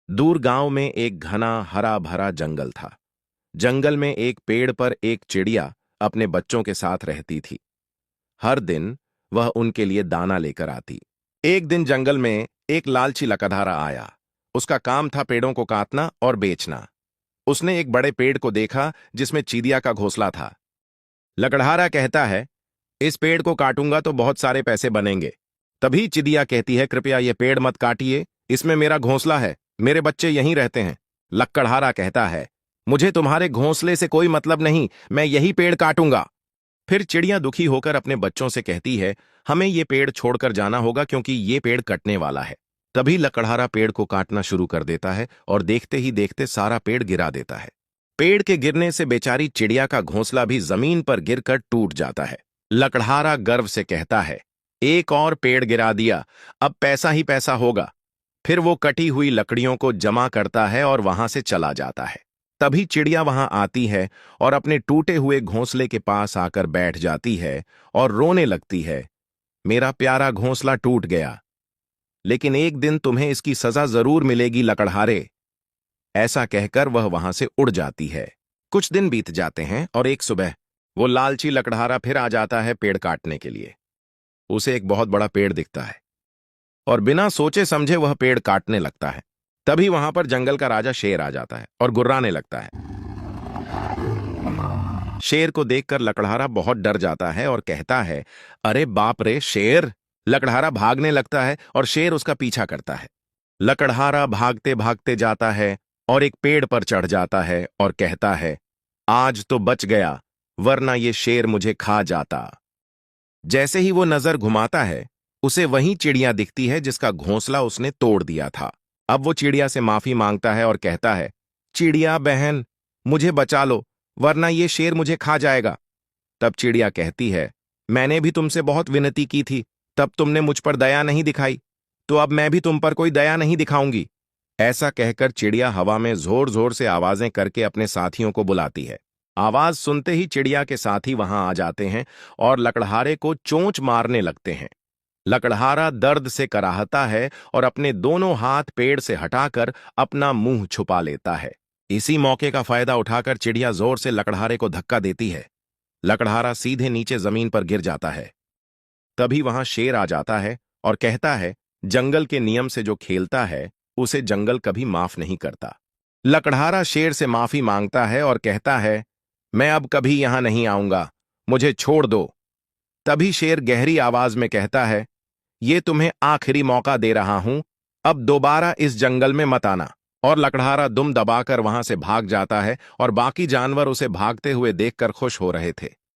दूर गांव में एक घना हरा भरा जंगल था। जंगल में एक पेड़ पर एक चिड़िया अपने बच्चों के साथ रहती थी। हर दिन वह उनके लिए दाना लेकर आती। एक दिन जंगल में एक लालची लकड़हारा आया। उसका काम था पेड़ों को काटना और बेचना। उसने एक बड़े पेड़ को देखा जिसमें चीदिया का घोंसला था। लकड़हारा कहता है, इस पेड़ को काटूंगा तो बहुत सारे पैसे बनेंगे। तभी चिड़िया कहती है, कृपया ये पेड़ मत काटिए, इसमें मेरा घोंसला है, मेरे बच्चे यहीं रहते हैं। लकड़हारा कहता है, मुझे तुम्हारे घोंसले से कोई मतलब नहीं, मैं यही पेड़ काटूंगा। फिर चिड़िया दुखी होकर अपने बच्चों से कहती है, हमें ये पेड़ छोड़कर जाना होगा क्योंकि ये पेड़ कटने वाला है। तभी लकड़हारा पेड़ को काटना शुरू कर देता है और देखते ही देखते सारा पेड़ गिरा देता है। पेड़ के गिरने से बेचारी चिड़िया का घोंसला भी जमीन पर गिरकर टूट जाता है। लकड़हारा गर्व से कहता है, एक और पेड़ गिरा दिया, अब पैसा ही पैसा होगा। फिर वो कटी हुई लकड़ियों को जमा करता है और वहां से चला जाता है। तभी चिड़िया वहां आती है और अपने टूटे हुए घोंसले के पास आकर बैठ जाती है और रोने लगती है, मेरा प्यारा घोंसला टूट गया, लेकिन एक दिन तुम्हें इसकी सजा जरूर मिलेगी लकड़हारे। ऐसा कहकर वह वहां से उड़ जाती है। कुछ दिन बीत जाते हैं और एक सुबह वो लालची लकड़हारा फिर आ जाता है पेड़ काटने के लिए। उसे एक बहुत बड़ा पेड़ दिखता है और बिना सोचे समझे वह पेड़ काटने लगता है। तभी वहां पर जंगल का राजा शेर आ जाता है और गुर्राने लगता है। शेर को देखकर लकड़हारा बहुत डर जाता है और कहता है, अरे बाप रे शेर। लकड़हारा भागने लगता है और शेर उसका पीछा करता है। लकड़हारा भागते भागते जाता है और एक पेड़ पर चढ़ जाता है और कहता है, आज तो बच गया, वरना ये शेर मुझे खा जाता। जैसे ही वो नजर घुमाता है, उसे वही चिड़िया दिखती है जिसका घोंसला उसने तोड़ दिया था। अब वो चिड़िया से माफी मांगता है और कहता है, चिड़िया बहन, मुझे बचा लो, वरना ये शेर मुझे खा जाएगा। तब चिड़िया कहती है, मैंने भी तुमसे बहुत विनती की थी, तब तुमने मुझ पर दया नहीं दिखाई, तो अब मैं भी तुम पर कोई दया नहीं दिखाऊंगी। ऐसा कहकर चिड़िया हवा में जोर जोर से आवाजें करके अपने साथियों को बुलाती है। आवाज सुनते ही चिड़िया के साथी वहां आ जाते हैं और लकड़हारे को चोंच मारने लगते हैं। लकड़हारा दर्द से कराहता है और अपने दोनों हाथ पेड़ से हटाकर अपना मुंह छुपा लेता है। इसी मौके का फायदा उठाकर चिड़िया जोर से लकड़हारे को धक्का देती है। लकड़हारा सीधे नीचे जमीन पर गिर जाता है। तभी वहां शेर आ जाता है और कहता है, जंगल के नियम से जो खेलता है उसे जंगल कभी माफ नहीं करता। लकड़हारा शेर से माफी मांगता है और कहता है, मैं अब कभी यहां नहीं आऊंगा, मुझे छोड़ दो। तभी शेर गहरी आवाज में कहता है, ये तुम्हें आखिरी मौका दे रहा हूं, अब दोबारा इस जंगल में मत आना। और लकड़हारा दुम दबाकर वहां से भाग जाता है और बाकी जानवर उसे भागते हुए देखकर खुश हो रहे थे।